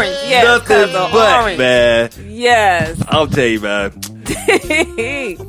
orange. Yes, nothing but orange. man. Yes. I'll tell you, man.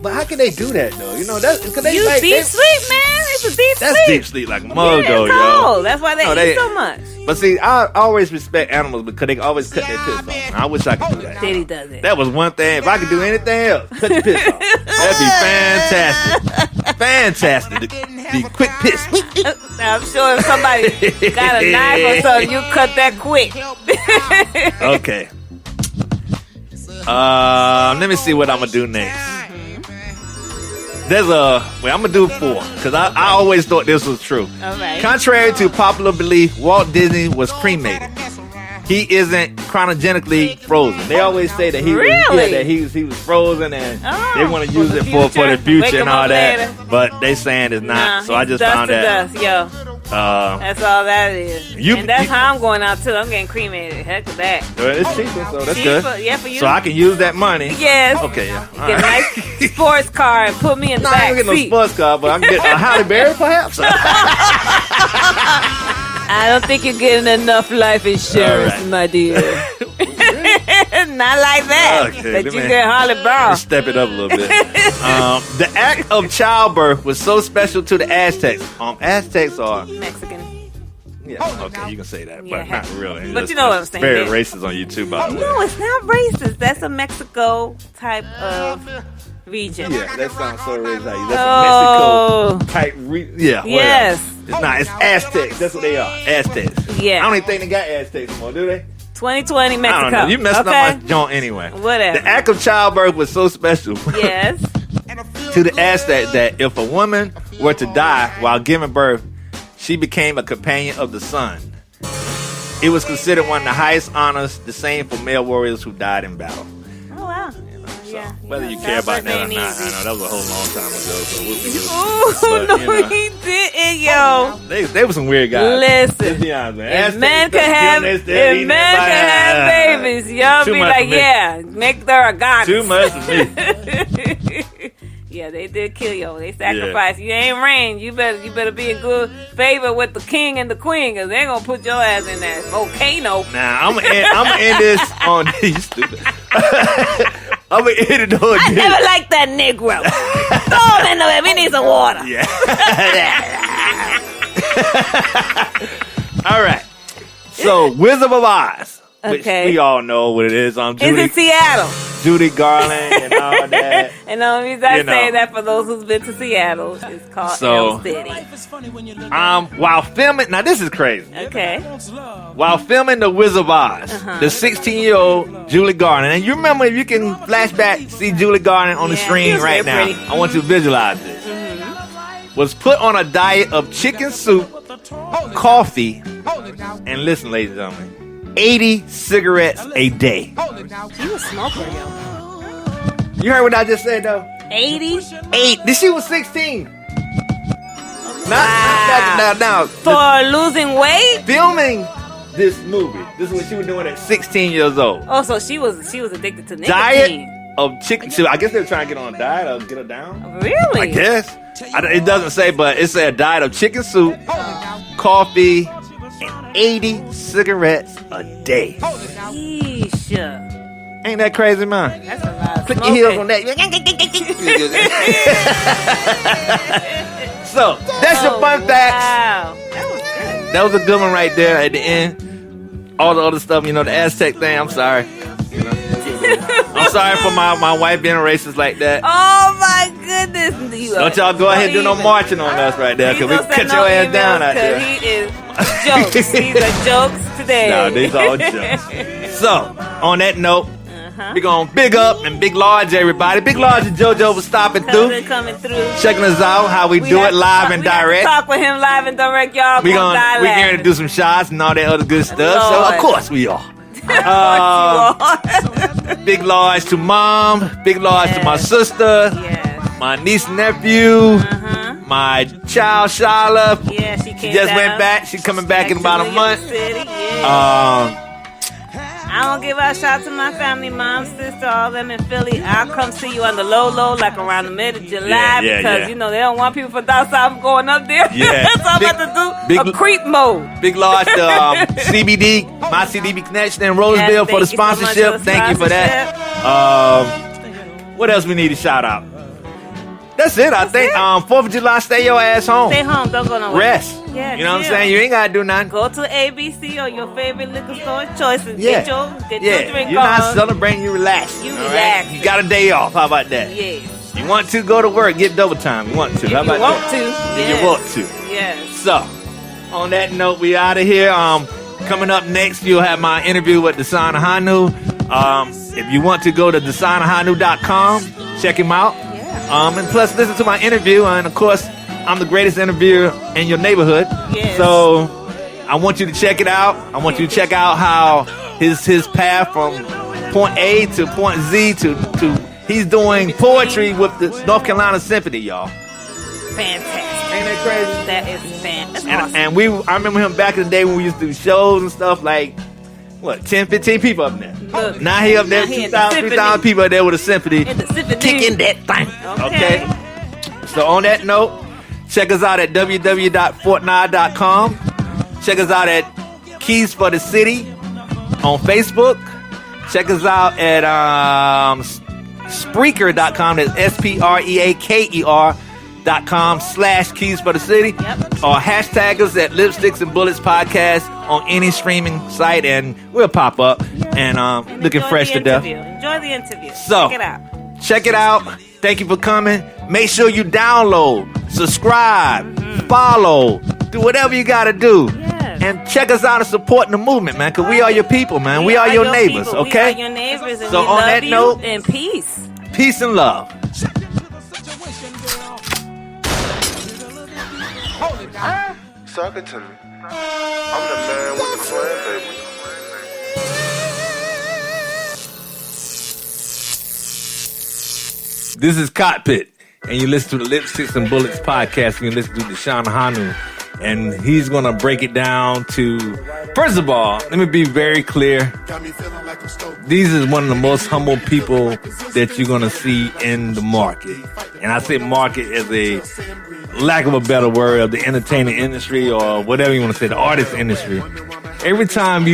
But how can they do that though? You know that's because they You deep sleep, man. It's a deep sleep. That's deep sleep like a mogo, Yeah, it's yo. cold. That's why they eat so much. But see, I always respect animals because they always cut their piss off. And I wish I could do that. Diddy does it. That was one thing. If I could do anything else, cut the piss off. That'd be fantastic. Fantastic. The quick piss. I'm sure if somebody got a knife or something, you cut that quick. Okay. Let me see what I'm gonna do next. I'm gonna do 4 because I always thought this was true. Okay. Contrary to popular belief, Walt Disney was cremated. He isn't chronogenically frozen. They always say that he was frozen and they want to use it for the future and all that. Later. But they saying it's not. So I just found that. Dust, yo. That's all that is. And that's how I'm going out too. I'm getting cremated. Heck of that. It's cheaper, so that's good. Yeah, for you. So I can use that money. Yes. Okay, yeah. Get a nice sports car and put me in the back I ain't getting no sports car, but I can get a Halle Berry perhaps. I don't think you're getting enough life insurance, my dear. Not like that. Okay, but you get Halle Berry. Let's step it up a little bit. The act of childbirth was so special to the Aztecs. Aztecs are Mexican. Yeah, okay, you can say that, but not really. But you know what I'm saying. Very racist on YouTube, by the way. No, it's not racist. That's a Mexico type of region. Yeah, that sounds so racist. That's a Mexico type region. Yeah, yes. It's not. It's Aztecs. That's what they are. Aztecs. Yeah. I don't even think they got Aztecs anymore, do they? 2020 Mexico. I don't know. You messed up my joint anyway. Whatever. The act of childbirth was so special. Yes. To the Aztec that if a woman were to die while giving birth, she became a companion of the sun. It was considered one of the highest honors, the same for male warriors who died in battle. Oh, wow. Whether you care about that or not, I know that was a whole long time ago. So he didn't, yo. They were some weird guys. Listen, let's be honest, man. If men could have babies, y'all be like, yeah, make her a goddess. Too much for me. Yeah, they did kill you. They sacrificed. You ain't reign. You better be in good favor with the king and the queen, because they're gonna put your ass in that volcano. Nah, I'm gonna end this on you stupid. I'm gonna end it on this. I never liked that Negro. Throw him in the way. We need some water. Yeah. All right. So, Wizard of Oz. Okay. Which we all know what it is. It's in Seattle. Judy Garland and all that. And the only reason I say that for those who's been to Seattle, it's called Elm City. While filming, now this is crazy. Okay. While filming The Wizard of Oz, the 16-year-old Julie Garland, and you remember, if you can flashback, see Julie Garland on the screen right now. Pretty. I want you to visualize this. Was put on a diet of chicken soup, coffee, and listen, ladies and gentlemen, 80 cigarettes a day. She was a smoker, yo. You heard what I just said, though? 80? 8. She was 16. Wow. Now, for losing weight? Filming this movie. This is what she was doing at 16 years old. Oh, so she was addicted to nicotine. Diet of chicken soup. I guess they were trying to get on a diet or get her down. Really? I guess. It doesn't say, but it said a diet of chicken soup, coffee, and 80 cigarettes a day. Yeesh. Ain't that crazy, man? That's a lot of Click smoking. your heels on that. So, that's your fun facts. Wow. That was good. That was a good one right there at the end. All the other stuff, the Aztec thing, I'm sorry. I'm sorry for my wife being racist like that. Oh, my goodness. Don't y'all go ahead and do no marching on us right there, because we cut your ass down out there. He is jokes. These are jokes today. No, these are all jokes. So, on that note, we're going to big up and big large everybody. Big large and JoJo for stopping through. Coming through. Checking us out, how we do it live and direct. Talk with him live and direct, y'all. We're going to do some shots and all that other good stuff. Lord. So, of course we are. Big large to mom. Big large to my sister. Yes. My niece and nephew. My child, Shala. Yeah, she just went back. She's coming back in about a month. City, yeah. I don't give out shout out to my family, mom, sister, all them in Philly. I'll come see you on the low, like around the middle of July because, you know, they don't want people from Dasan going up there. Yeah. So I'm about to do a creep mode. Big large CBD, My CBD Connection in Rolesville for the sponsorship. Thank you for that. What else we need to shout out? That's it, I think. 4th of July, stay your ass home. Stay home, don't go nowhere. Rest. Yeah, you know what I'm saying? You ain't got to do nothing. Go to ABC or your favorite liquor store of choice and get your drink You're on. not celebrating, you relax. You relax. Right? You got a day off. How about that? Yes. You want to go to work, get double time. You want to. How about that? Yes. You want to. Yes. So, on that note, we out of here. Coming up next, you'll have my interview with Dasan Ahanu. If you want to go to dasanahanu.com, check him out. And plus, listen to my interview. And of course, I'm the greatest interviewer in your neighborhood. Yes. So I want you to check it out. I want you to check out how his path from point A to point Z to he's doing poetry with the North Carolina Symphony, y'all. Fantastic. Ain't that crazy? That is fantastic. Awesome. And I remember him back in the day when we used to do shows and stuff, like, 10, 15 people up there. Look, now he up there, 2,000, 3,000 people up there with a symphony. Kicking that thing. Okay. So on that note, check us out at www.fortnite.com. Check us out at Keys for the City on Facebook. Check us out at Spreaker.com. That's SPREAKER.com/Keys for the City. Or hashtag us at Lipsticks and Bullets Podcast on any streaming site, and we'll pop up and looking fresh to death. Enjoy the interview. So, check it out. Thank you for coming. Make sure you download, subscribe, follow, do whatever you got to do. And check us out and support the movement, man, because we are your people, man. We are your neighbors, okay? We are your neighbors, and so we on love that you note, and peace. Peace and love. Talking to me. I'm the man with the plan, baby. This is Cockpit, and you listen to the Lipsticks and Bullets podcast, and you listen to Dasan Ahanu, and he's going to break it down to, first of all, let me be very clear. These is one of the most humble people that you're going to see in the market. And I say market as a lack of a better word of the entertainment industry or whatever you want to say, the artist industry. Every time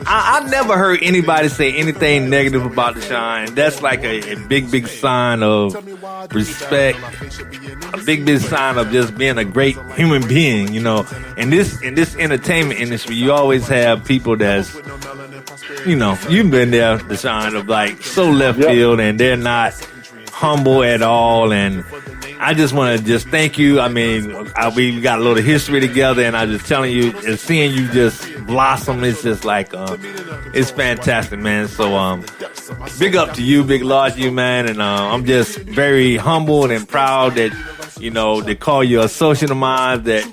I never heard anybody say anything negative about Dasan. That's like a big sign of respect, a big sign of just being a great human being, you know. In this entertainment industry, you always have people that's, you know, you've been there, Dasan, of like so left field, and they're not humble at all. And I just want to just thank you. I mean, we got a little history together, and I'm just telling you, and seeing you just blossom, it's just like, it's fantastic, man. So, big up to you, big large to you, man. And I'm just very humbled and proud that, you know, they call you a associate of mine, that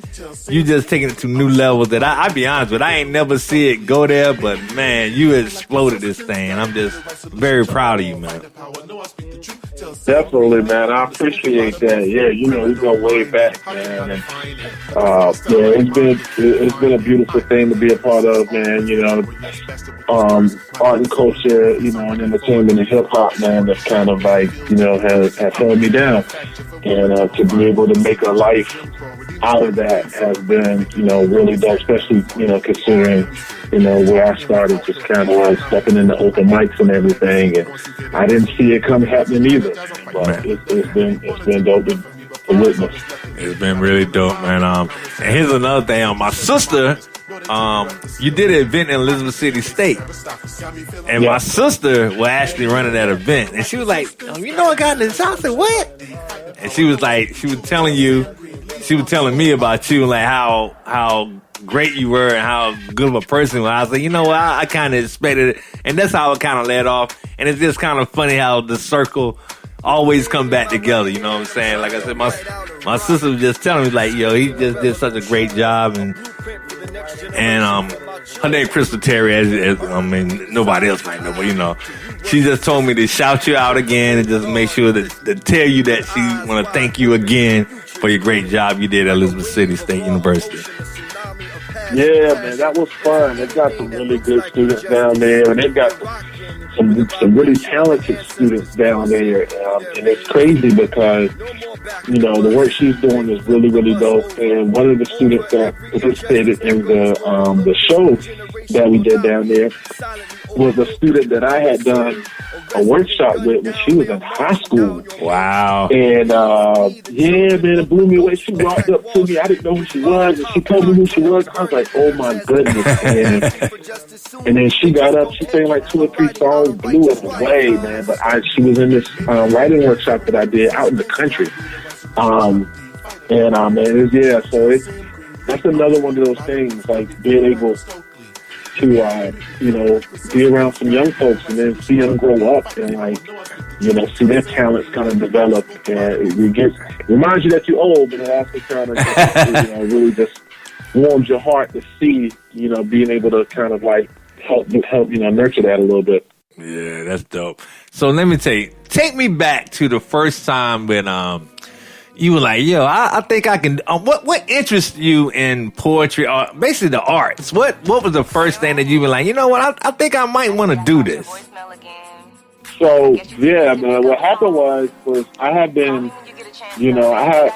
you just taking it to new levels that I be honest with, I ain't never see it go there, but man, you exploded this thing, and I'm just very proud of you, man. Definitely, man. I appreciate that. Yeah, you know, we go way back, man. And, it's been a beautiful thing to be a part of, man. You know, art and culture, you know, and entertainment and hip hop, man. That's kind of like, you know, has held me down, and to be able to make a life out of that has been, you know, really dope. Especially, you know, considering, you know, where I started, just kind of like stepping into open mics and everything, and I didn't see it come happening either. But it's been dope to witness. It's been really dope, man. And here's another thing. My sister, you did an event in Elizabeth City State, and my sister was actually running that event, and she was like, "Oh, you know, I got this." I said, "What?" And she was telling me about you, like how great you were and how good of a person you were. I was like, you know what, I kind of expected it, and that's how it kind of led off. And it's just kind of funny how the circle always come back together, you know what I'm saying? Like I said, my sister was just telling me, like, yo, he just did such a great job, and her name Crystal Terry, as I mean, nobody else might know, but you know, she just told me to shout you out again and just make sure to tell you that she want to thank you again for your great job you did at Elizabeth City State University. Yeah, man, that was fun. They've got some really good students down there, and they've got some really talented students down there. And it's crazy because, you know, the work she's doing is really, really dope. And one of the students that participated in the show that we did down there was a student that I had done a workshop with when she was in high school. Wow. And, yeah, man, it blew me away. She walked up to me. I didn't know who she was. And she told me who she was. I was like, oh, my goodness. And then she got up. She sang like 2 or 3 songs, blew us away, man. But she was in this writing workshop that I did out in the country. Man, that's another one of those things, like being able to, you know, be around some young folks and then see them grow up and, like, you know, see their talents kind of develop. And it reminds you that you're old, but it also kind of, you know, really just warms your heart to see, you know, being able to kind of, like, help, you know, nurture that a little bit. Yeah, that's dope. So let me tell you, take me back to the first time when, you were like, yo, I think I can. What interests you in poetry or basically the arts? What was the first thing that you were like, you know what? I think I might want to do this. So yeah, man. What happened was I had been, you know, I had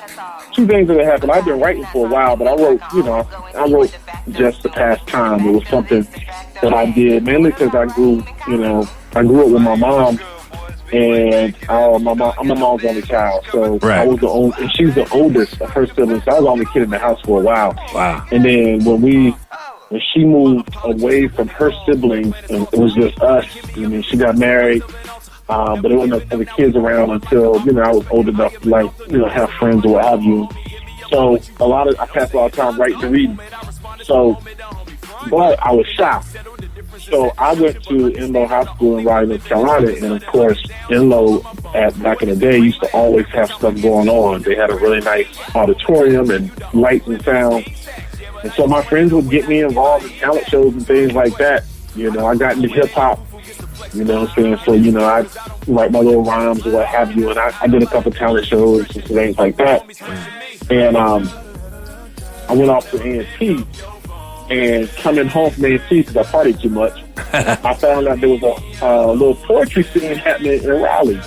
2 things that happened. I've been writing for a while, but I wrote just to pass time. It was something that I did mainly because I grew up with my mom. And I'm my mom's only child, so right. I was the only, and she's the oldest of her siblings. So I was the only kid in the house for a while. Wow! And then when she moved away from her siblings, and it was just us. I mean, she got married, but there wasn't other kids around until, you know, I was old enough to, like, you know, have friends or what have you. So I passed a lot of time writing and reading. So, but I was shy. So I went to Enloe High School in Raleigh, North Carolina, and of course, Enloe back in the day used to always have stuff going on. They had a really nice auditorium and lights and sound. And so my friends would get me involved in talent shows and things like that. You know, I got into hip hop, you know what I'm saying? So, you know, I write my little rhymes or what have you, and I did a couple talent shows and things like that. And I went off to NC. And coming home from ANC because I partied too much, I found out there was a little poetry scene happening in Raleigh.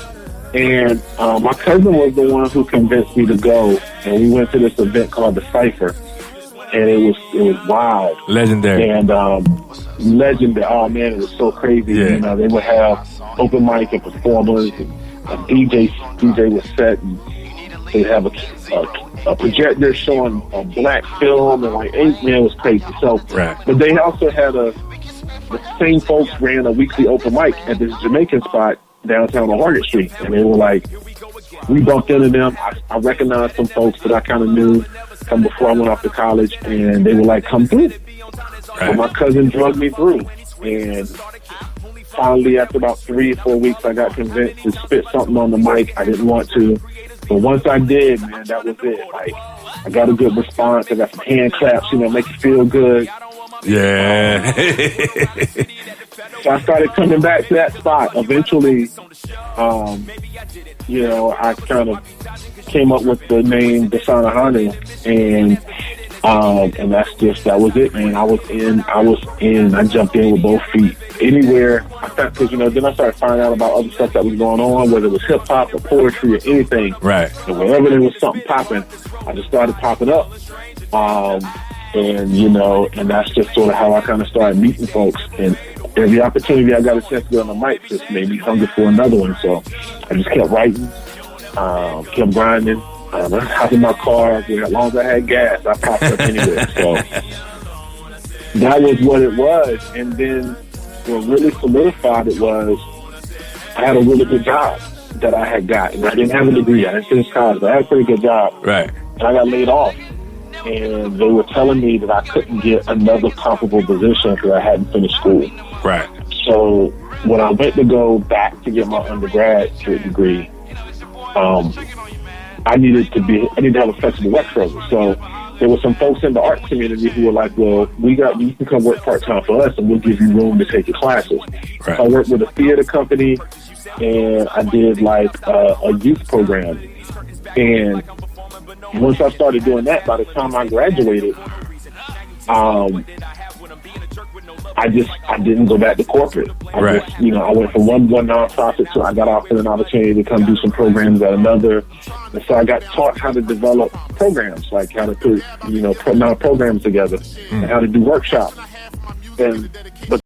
And my cousin was the one who convinced me to go. And we went to this event called The Cypher. And it was wild. Legendary. And legendary. Oh, man, it was so crazy. Yeah. You know, they would have open mic and performers. And a DJ was set. And they'd have a projector showing a black film, and like, man, it was crazy. So, right. But they also had the same folks ran a weekly open mic at this Jamaican spot downtown on Hargett Street, and they were like, we bumped into them. I recognized some folks that I kind of knew from before I went off to college, and they were like, come through. Right. So my cousin drugged me through, and finally, after about 3 or 4 weeks, I got convinced to spit something on the mic. I didn't want to. But once I did, man, that was it. Like, I got a good response. I got some hand claps, you know, make you feel good. Yeah. So I started coming back to that spot. Eventually, you know, I kind of came up with the name Dasan Ahanu, and that was it, man. I was in. I jumped in with both feet. Anywhere, because, you know, then I started finding out about other stuff that was going on, whether it was hip hop or poetry or anything. Right. And wherever there was something popping, I just started popping up. And, you know, and that's just sort of how I kind of started meeting folks. And every opportunity I got a chance to get on the mic just made me hungry for another one. So I just kept writing, kept grinding. I was in my car. As long as I had gas, I popped up anywhere. So that was what it was. And then what really solidified it was I had a really good job that I had gotten. I didn't have a degree. I didn't finish college, but I had a pretty good job. Right. And I got laid off. And they were telling me that I couldn't get another comparable position because I hadn't finished school. Right. So when I went to go back to get my undergraduate degree, I needed to have a flexible work schedule. So there were some folks in the art community who were like, well, you can come work part-time for us and we'll give you room to take your classes. Right. So I worked with a theater company and I did like a youth program. And once I started doing that, by the time I graduated, I didn't go back to corporate. I went from one nonprofit, so I got offered an opportunity to come do some programs at another. And so I got taught how to develop programs, like how to put, programs together and how to do workshops. But